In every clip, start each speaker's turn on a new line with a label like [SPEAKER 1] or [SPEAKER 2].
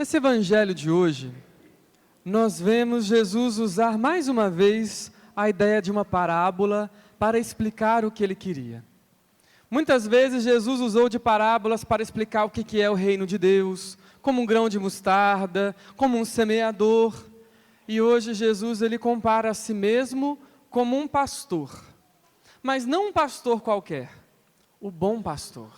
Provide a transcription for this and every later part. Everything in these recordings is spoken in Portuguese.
[SPEAKER 1] Nesse evangelho de hoje, nós vemos Jesus usar mais uma vez a ideia de uma parábola para explicar o que ele queria. Muitas vezes Jesus usou de parábolas para explicar o que é o reino de Deus, como um grão de mostarda, como um semeador. E hoje Jesus ele compara a si mesmo como um pastor, mas não um pastor qualquer, o bom pastor.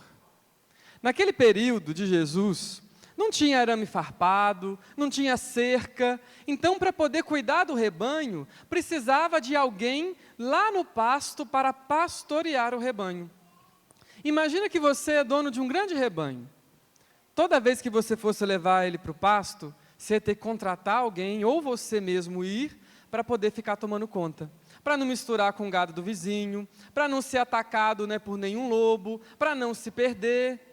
[SPEAKER 1] Naquele período de Jesus, não tinha arame farpado, não tinha cerca, então para poder cuidar do rebanho, precisava de alguém lá no pasto para pastorear o rebanho. Imagina que você é dono de um grande rebanho. Toda vez que você fosse levar ele para o pasto, você ia ter que contratar alguém, ou você mesmo ir, para poder ficar tomando conta. Para não misturar com o gado do vizinho, para não ser atacado por nenhum lobo, para não se perder.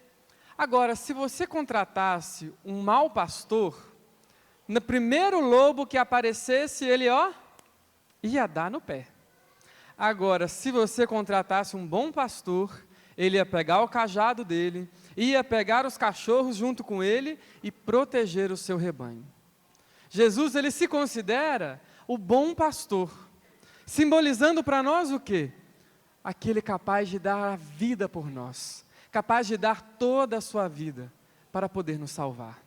[SPEAKER 1] Agora, se você contratasse um mau pastor, no primeiro lobo que aparecesse, ele, ia dar no pé. Agora, se você contratasse um bom pastor, ele ia pegar o cajado dele, ia pegar os cachorros junto com ele e proteger o seu rebanho. Jesus, ele se considera o bom pastor, simbolizando para nós o quê? Aquele capaz de dar a vida por nós, capaz de dar toda a sua vida para poder nos salvar.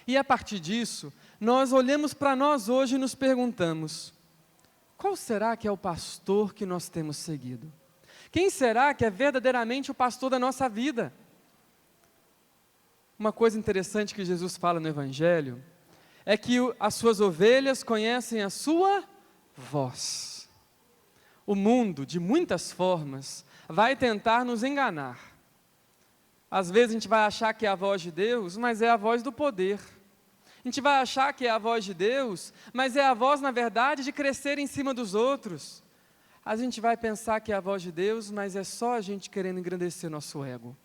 [SPEAKER 1] E a partir disso, nós olhamos para nós hoje e nos perguntamos, qual será que é o pastor que nós temos seguido? Quem será que é verdadeiramente o pastor da nossa vida? Uma coisa interessante que Jesus fala no Evangelho, é que as suas ovelhas conhecem a sua voz. O mundo, de muitas formas, vai tentar nos enganar. Às vezes a gente vai achar que é a voz de Deus, mas é a voz do poder. A gente vai achar que é a voz de Deus, mas é a voz, na verdade, de crescer em cima dos outros. A gente vai pensar que é a voz de Deus, mas é só a gente querendo engrandecer nosso ego.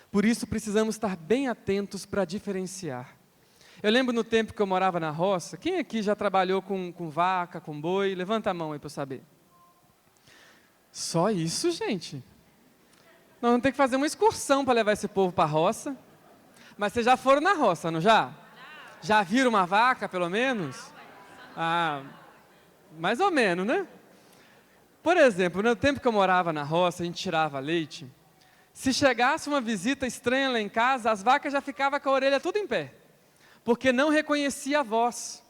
[SPEAKER 1] Por isso precisamos estar bem atentos para diferenciar. Eu lembro no tempo que eu morava na roça, quem aqui já trabalhou com vaca, com boi? Levanta a mão aí para eu saber. Só isso, gente. Nós vamos ter que fazer uma excursão para levar esse povo para a roça. Mas vocês já foram na roça, não já? Já viram uma vaca, pelo menos? Mais ou menos, né? Por exemplo, no tempo que eu morava na roça, a gente tirava leite. Se chegasse uma visita estranha lá em casa, as vacas já ficavam com a orelha tudo em pé, porque não reconhecia a voz.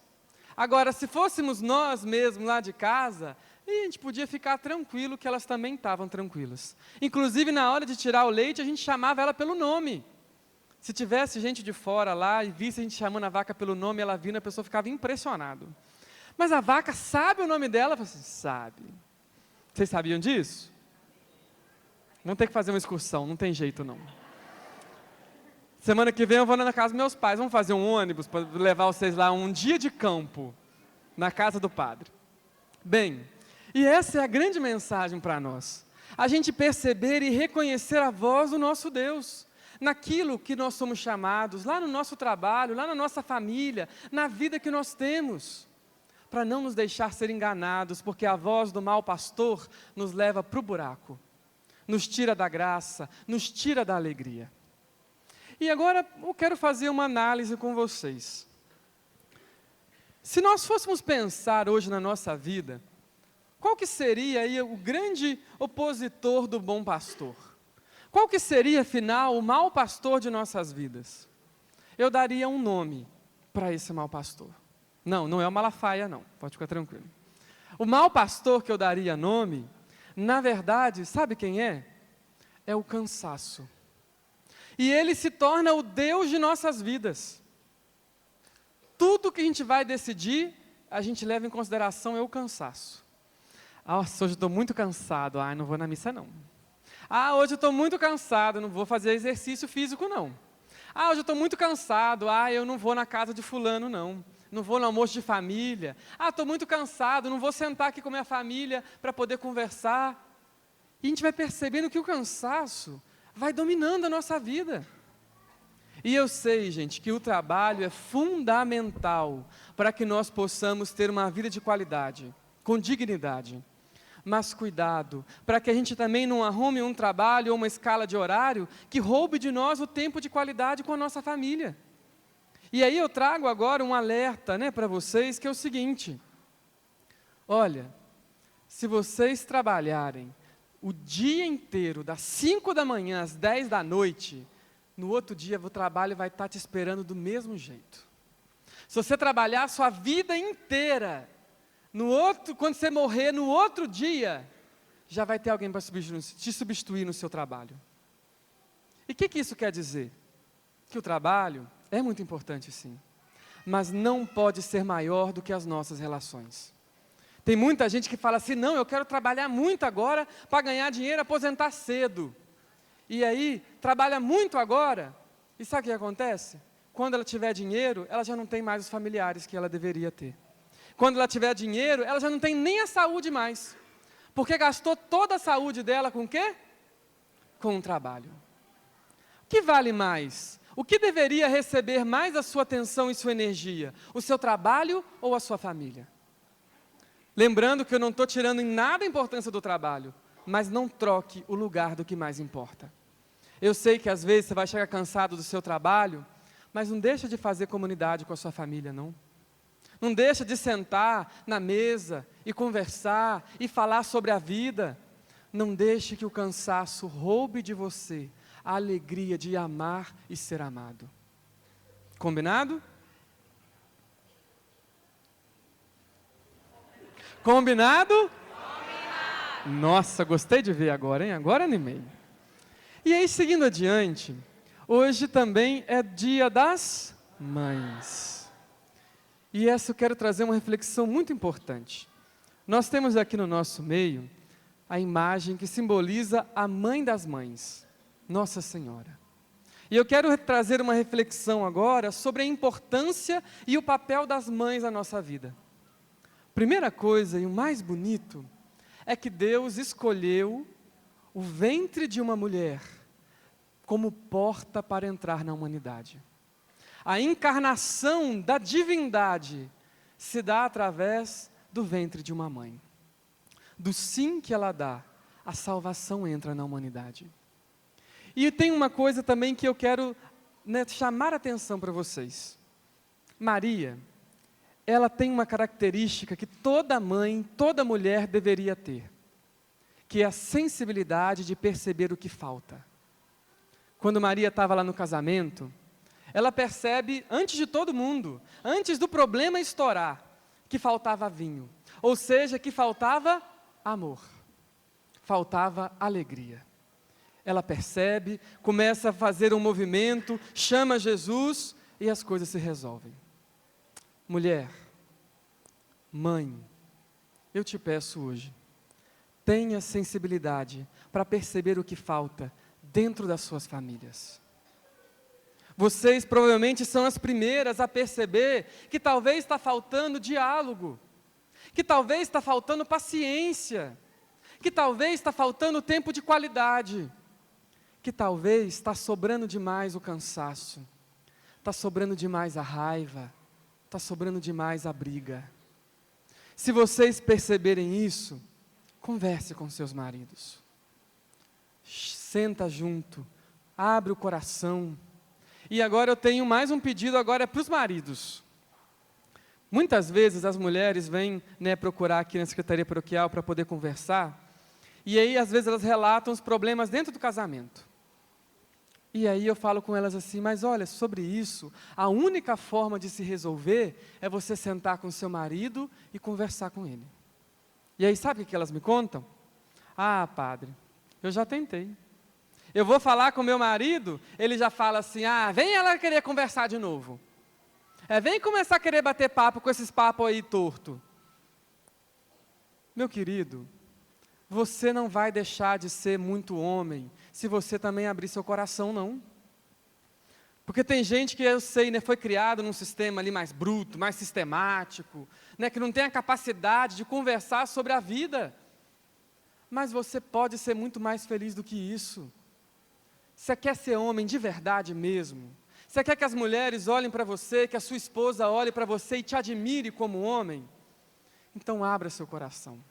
[SPEAKER 1] Agora, se fôssemos nós mesmos lá de casa, a gente podia ficar tranquilo que elas também estavam tranquilas. Inclusive, na hora de tirar o leite, a gente chamava ela pelo nome. Se tivesse gente de fora lá e visse a gente chamando a vaca pelo nome, ela vindo, a pessoa ficava impressionada. Mas a vaca sabe o nome dela? Eu falei assim, sabe. Vocês sabiam disso? Vamos ter que fazer uma excursão, não tem jeito não. Semana que vem eu vou na casa dos meus pais, vamos fazer um ônibus para levar vocês lá um dia de campo, na casa do padre. Bem, e essa é a grande mensagem para nós. A gente perceber e reconhecer a voz do nosso Deus, naquilo que nós somos chamados, lá no nosso trabalho, lá na nossa família, na vida que nós temos, para não nos deixar ser enganados, porque a voz do mau pastor nos leva para o buraco, nos tira da graça, nos tira da alegria. E agora eu quero fazer uma análise com vocês. Se nós fôssemos pensar hoje na nossa vida, qual que seria aí o grande opositor do bom pastor? Qual que seria, afinal, o mau pastor de nossas vidas? Eu daria um nome para esse mau pastor. Não é o Malafaia não, pode ficar tranquilo. O mau pastor que eu daria nome, na verdade, sabe quem é? É o cansaço. E ele se torna o Deus de nossas vidas. Tudo que a gente vai decidir, a gente leva em consideração o cansaço. Nossa, hoje eu estou muito cansado, não vou na missa não. Hoje eu estou muito cansado, não vou fazer exercício físico não. Hoje eu estou muito cansado, eu não vou na casa de fulano não. Não vou no almoço de família. Estou muito cansado, não vou sentar aqui com minha família para poder conversar. E a gente vai percebendo que o cansaço vai dominando a nossa vida. E eu sei, gente, que o trabalho é fundamental para que nós possamos ter uma vida de qualidade, com dignidade. Mas cuidado, para que a gente também não arrume um trabalho ou uma escala de horário que roube de nós o tempo de qualidade com a nossa família. E aí eu trago agora um alerta, né, para vocês, que é o seguinte: olha, se vocês trabalharem o dia inteiro, das 5 da manhã às 10 da noite, no outro dia o trabalho vai estar te esperando do mesmo jeito. Se você trabalhar a sua vida inteira, quando você morrer, no outro dia, já vai ter alguém para te substituir no seu trabalho. E o que isso quer dizer? Que o trabalho é muito importante, sim, mas não pode ser maior do que as nossas relações. Tem muita gente que fala assim: não, eu quero trabalhar muito agora para ganhar dinheiro, aposentar cedo. E aí, trabalha muito agora, e sabe o que acontece? Quando ela tiver dinheiro, ela já não tem mais os familiares que ela deveria ter. Quando ela tiver dinheiro, ela já não tem nem a saúde mais. Porque gastou toda a saúde dela com o quê? Com o trabalho. O que vale mais? O que deveria receber mais a sua atenção e sua energia? O seu trabalho ou a sua família? Lembrando que eu não estou tirando em nada a importância do trabalho, mas não troque o lugar do que mais importa. Eu sei que às vezes você vai chegar cansado do seu trabalho, mas não deixa de fazer comunidade com a sua família, não. Não deixa de sentar na mesa e conversar e falar sobre a vida. Não deixe que o cansaço roube de você a alegria de amar e ser amado. Combinado? Combinado? Combinado! Nossa, gostei de ver agora, hein? Agora animei. E aí, seguindo adiante, hoje também é dia das mães. E essa eu quero trazer uma reflexão muito importante. Nós temos aqui no nosso meio a imagem que simboliza a mãe das mães, Nossa Senhora. E eu quero trazer uma reflexão agora sobre a importância e o papel das mães na nossa vida. Primeira coisa e o mais bonito é que Deus escolheu o ventre de uma mulher como porta para entrar na humanidade. A encarnação da divindade se dá através do ventre de uma mãe. Do sim que ela dá, a salvação entra na humanidade. E tem uma coisa também que eu quero chamar a atenção para vocês. Maria, ela tem uma característica que toda mãe, toda mulher deveria ter, que é a sensibilidade de perceber o que falta. Quando Maria estava lá no casamento, ela percebe, antes de todo mundo, antes do problema estourar, que faltava vinho. Ou seja, que faltava amor, faltava alegria. Ela percebe, começa a fazer um movimento, chama Jesus e as coisas se resolvem. Mulher, mãe, eu te peço hoje, tenha sensibilidade para perceber o que falta dentro das suas famílias. Vocês provavelmente são as primeiras a perceber que talvez está faltando diálogo, que talvez está faltando paciência, que talvez está faltando tempo de qualidade, que talvez está sobrando demais o cansaço, está sobrando demais a raiva, está sobrando demais a briga. Se vocês perceberem isso, converse com seus maridos. Senta junto, abre o coração. E agora eu tenho mais um pedido, agora é para os maridos. Muitas vezes as mulheres vêm procurar aqui na Secretaria Paroquial para poder conversar, e aí às vezes elas relatam os problemas dentro do casamento. E aí eu falo com elas assim: mas olha, sobre isso, a única forma de se resolver é você sentar com seu marido e conversar com ele. E aí sabe o que elas me contam? Ah, padre, eu já tentei. Eu vou falar com meu marido, ele já fala assim: ah, vem ela querer conversar de novo. Vem começar a querer bater papo com esses papos aí torto. Meu querido, você não vai deixar de ser muito homem se você também abrir seu coração, não. Porque tem gente que eu sei, foi criado num sistema ali mais bruto, mais sistemático, que não tem a capacidade de conversar sobre a vida. Mas você pode ser muito mais feliz do que isso. Você quer ser homem de verdade mesmo? Você quer que as mulheres olhem para você, que a sua esposa olhe para você e te admire como homem? Então abra seu coração.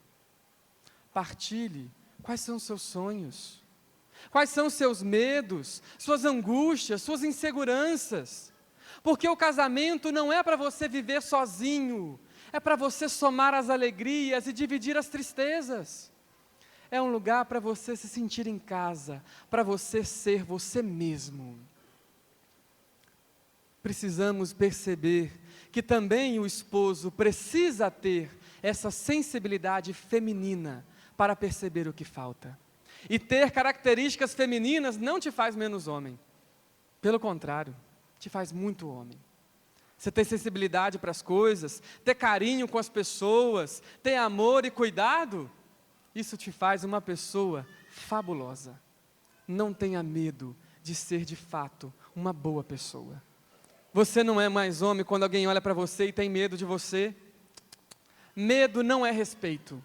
[SPEAKER 1] Partilhe quais são os seus sonhos, quais são os seus medos, suas angústias, suas inseguranças. Porque o casamento não é para você viver sozinho, é para você somar as alegrias e dividir as tristezas. É um lugar para você se sentir em casa, para você ser você mesmo. Precisamos perceber que também o esposo precisa ter essa sensibilidade feminina para perceber o que falta. E ter características femininas não te faz menos homem. Pelo contrário, te faz muito homem. Você ter sensibilidade para as coisas, ter carinho com as pessoas, ter amor e cuidado, isso te faz uma pessoa fabulosa. Não tenha medo de ser de fato uma boa pessoa. Você não é mais homem quando alguém olha para você e tem medo de você. Medo não é respeito.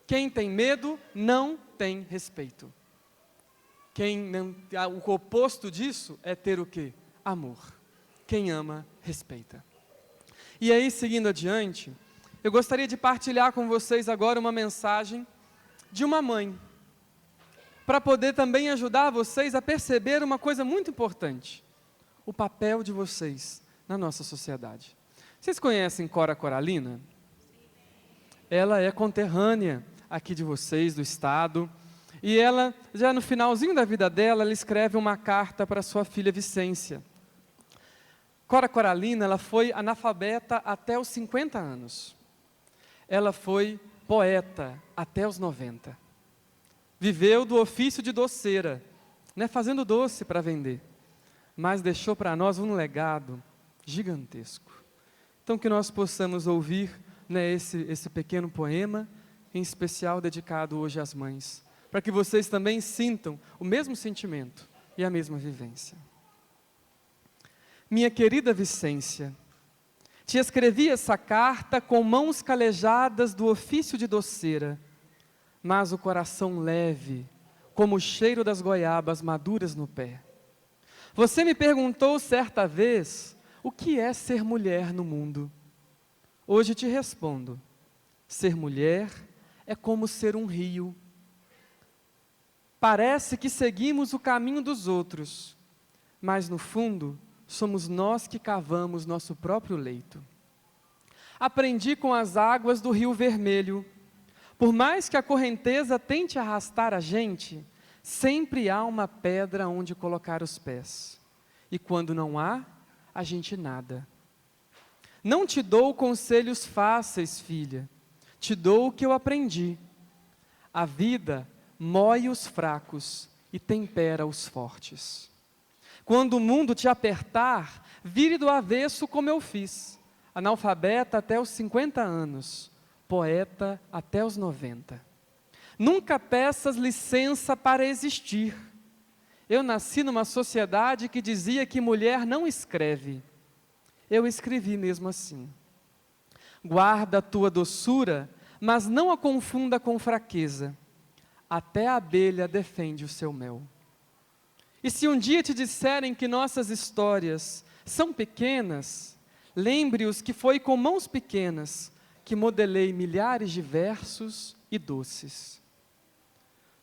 [SPEAKER 1] Quem tem medo não tem respeito. O oposto disso é ter o quê? Amor. Quem ama, respeita. E aí, seguindo adiante, eu gostaria de partilhar com vocês agora uma mensagem de uma mãe, para poder também ajudar vocês a perceber uma coisa muito importante: o papel de vocês na nossa sociedade. Vocês conhecem Cora Coralina? Ela é conterrânea aqui de vocês, do estado, e ela, já no finalzinho da vida dela, ela escreve uma carta para sua filha Vicência. Cora Coralina, ela foi analfabeta até os 50 anos. Ela foi poeta até os 90. Viveu do ofício de doceira, né, fazendo doce para vender, mas deixou para nós um legado gigantesco. Então que nós possamos ouvir, né, esse pequeno poema, em especial dedicado hoje às mães, para que vocês também sintam o mesmo sentimento e a mesma vivência. Minha querida Vicência, te escrevi essa carta com mãos calejadas do ofício de doceira, mas o coração leve, como o cheiro das goiabas maduras no pé. Você me perguntou certa vez o que é ser mulher no mundo. Hoje te respondo: ser mulher é como ser um rio. Parece que seguimos o caminho dos outros, mas no fundo somos nós que cavamos nosso próprio leito. Aprendi com as águas do Rio Vermelho. Por mais que a correnteza tente arrastar a gente, sempre há uma pedra onde colocar os pés. E quando não há, a gente nada. Não te dou conselhos fáceis, filha. Te dou o que eu aprendi. A vida moe os fracos e tempera os fortes. Quando o mundo te apertar, vire do avesso como eu fiz. Analfabeta até os 50 anos, poeta até os 90. Nunca peças licença para existir. Eu nasci numa sociedade que dizia que mulher não escreve. Eu escrevi mesmo assim. Guarda a tua doçura, mas não a confunda com fraqueza. Até a abelha defende o seu mel. E se um dia te disserem que nossas histórias são pequenas, lembre-os que foi com mãos pequenas que modelei milhares de versos e doces.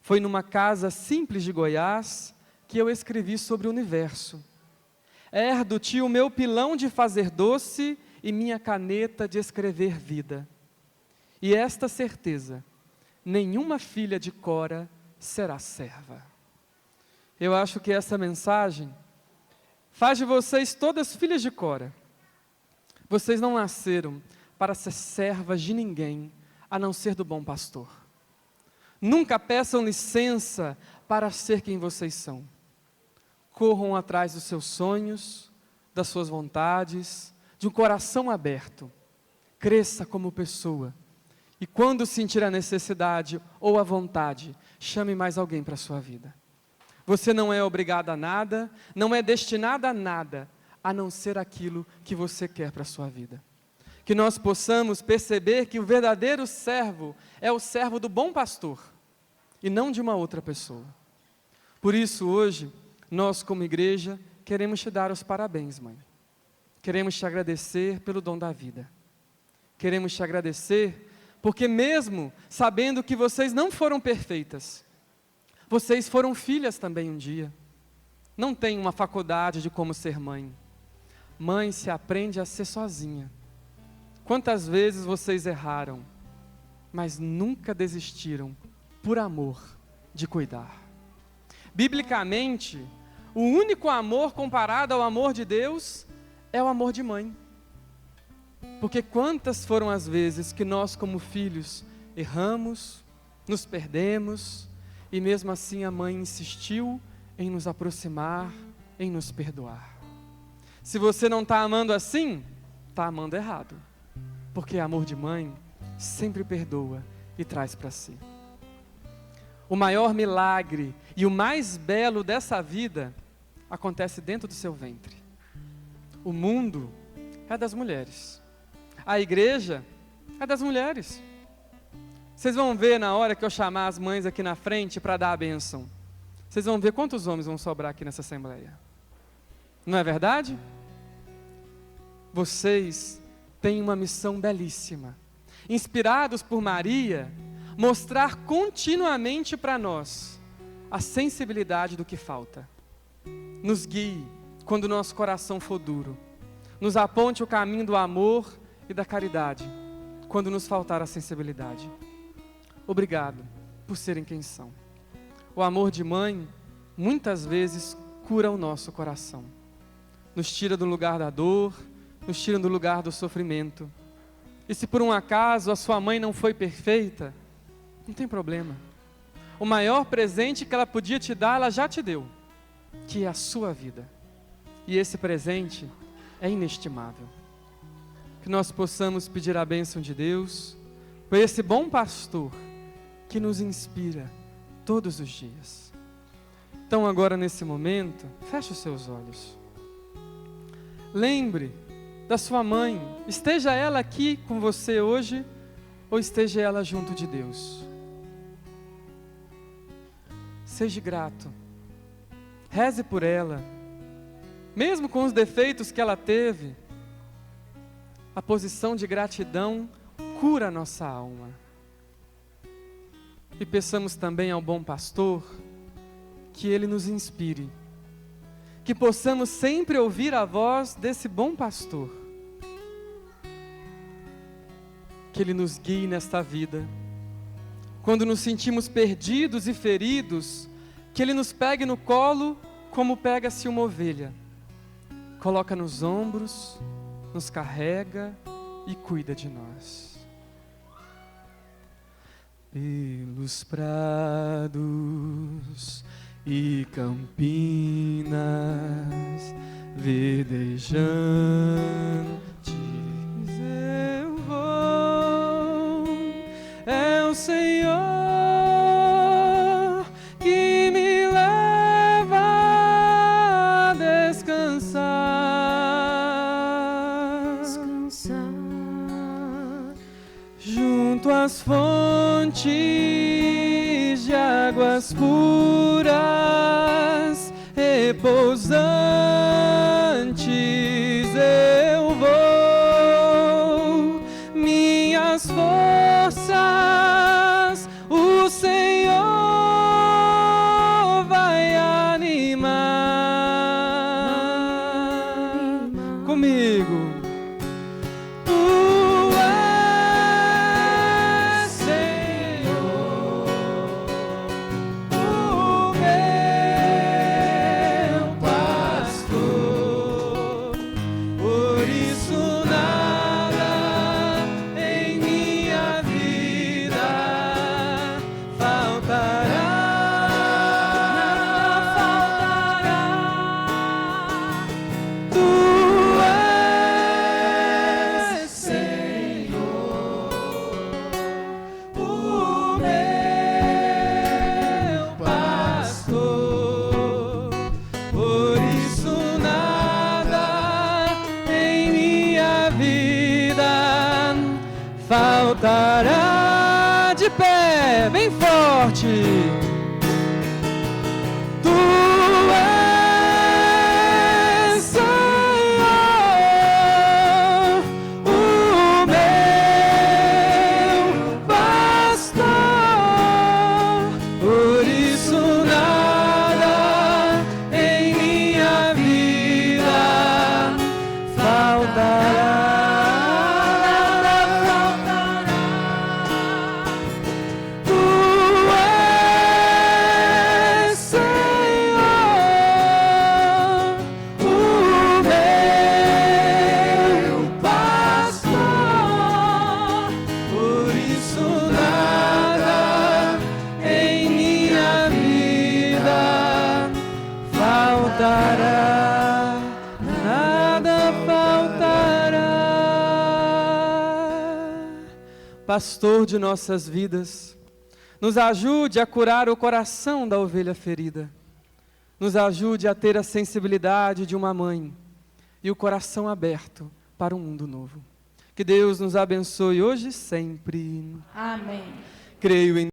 [SPEAKER 1] Foi numa casa simples de Goiás que eu escrevi sobre o universo. Herdo-te o meu pilão de fazer doce e minha caneta de escrever vida. E esta certeza: nenhuma filha de Cora será serva. Eu acho que essa mensagem faz de vocês todas filhas de Cora. Vocês não nasceram para ser servas de ninguém, a não ser do bom pastor. Nunca peçam licença para ser quem vocês são. Corram atrás dos seus sonhos, das suas vontades, de um coração aberto. Cresça como pessoa. E quando sentir a necessidade ou a vontade, chame mais alguém para a sua vida. Você não é obrigada a nada, não é destinada a nada, a não ser aquilo que você quer para a sua vida. Que nós possamos perceber que o verdadeiro servo é o servo do bom pastor, e não de uma outra pessoa. Por isso, hoje, nós como igreja, queremos te dar os parabéns, mãe. Queremos te agradecer pelo dom da vida. Queremos te agradecer porque mesmo sabendo que vocês não foram perfeitas, vocês foram filhas também um dia. Não tem uma faculdade de como ser mãe, mãe se aprende a ser sozinha. Quantas vezes vocês erraram, mas nunca desistiram, por amor, de cuidar. Biblicamente, o único amor comparado ao amor de Deus é o amor de mãe. Porque quantas foram as vezes que nós, como filhos, erramos, nos perdemos, e mesmo assim a mãe insistiu em nos aproximar, em nos perdoar. Se você não está amando assim, está amando errado. Porque amor de mãe sempre perdoa e traz para si. O maior milagre e o mais belo dessa vida acontece dentro do seu ventre. O mundo é das mulheres. A igreja é das mulheres. Vocês vão ver na hora que eu chamar as mães aqui na frente para dar a bênção. Vocês vão ver quantos homens vão sobrar aqui nessa assembleia. Não é verdade? Vocês têm uma missão belíssima. Inspirados por Maria, mostrar continuamente para nós a sensibilidade do que falta. Nos guie quando nosso coração for duro. Nos aponte o caminho do amor e da caridade, quando nos faltar a sensibilidade. Obrigado por serem quem são. O amor de mãe, muitas vezes, cura o nosso coração. Nos tira do lugar da dor, nos tira do lugar do sofrimento. E se por um acaso a sua mãe não foi perfeita, não tem problema. O maior presente que ela podia te dar, ela já te deu, que é a sua vida. E esse presente é inestimável. Que nós possamos pedir a bênção de Deus por esse bom pastor que nos inspira todos os dias. Então agora nesse momento, feche os seus olhos. Lembre da sua mãe, esteja ela aqui com você hoje, ou esteja ela junto de Deus. Seja grato, reze por ela, mesmo com os defeitos que ela teve. A posição de gratidão cura a nossa alma. E peçamos também ao bom pastor que ele nos inspire, que possamos sempre ouvir a voz desse bom pastor, que ele nos guie nesta vida. Quando nos sentimos perdidos e feridos, que ele nos pegue no colo como pega-se uma ovelha, coloca nos ombros, nos carrega e cuida de nós. Pelos prados e campinas verdejantes eu vou, é o Senhor que me leva a descansar junto às fontes de águas puras, repousantes eu vou, minhas forças o Senhor vai animar. Comigo. Faltará. De pé, bem forte. Tu és Senhor, o meu pastor, por isso nada em minha vida faltará, nada faltará. Pastor de nossas vidas, nos ajude a curar o coração da ovelha ferida. Nos ajude a ter a sensibilidade de uma mãe e o coração aberto para um mundo novo. Que Deus nos abençoe hoje e sempre.
[SPEAKER 2] Amém.
[SPEAKER 1] Creio em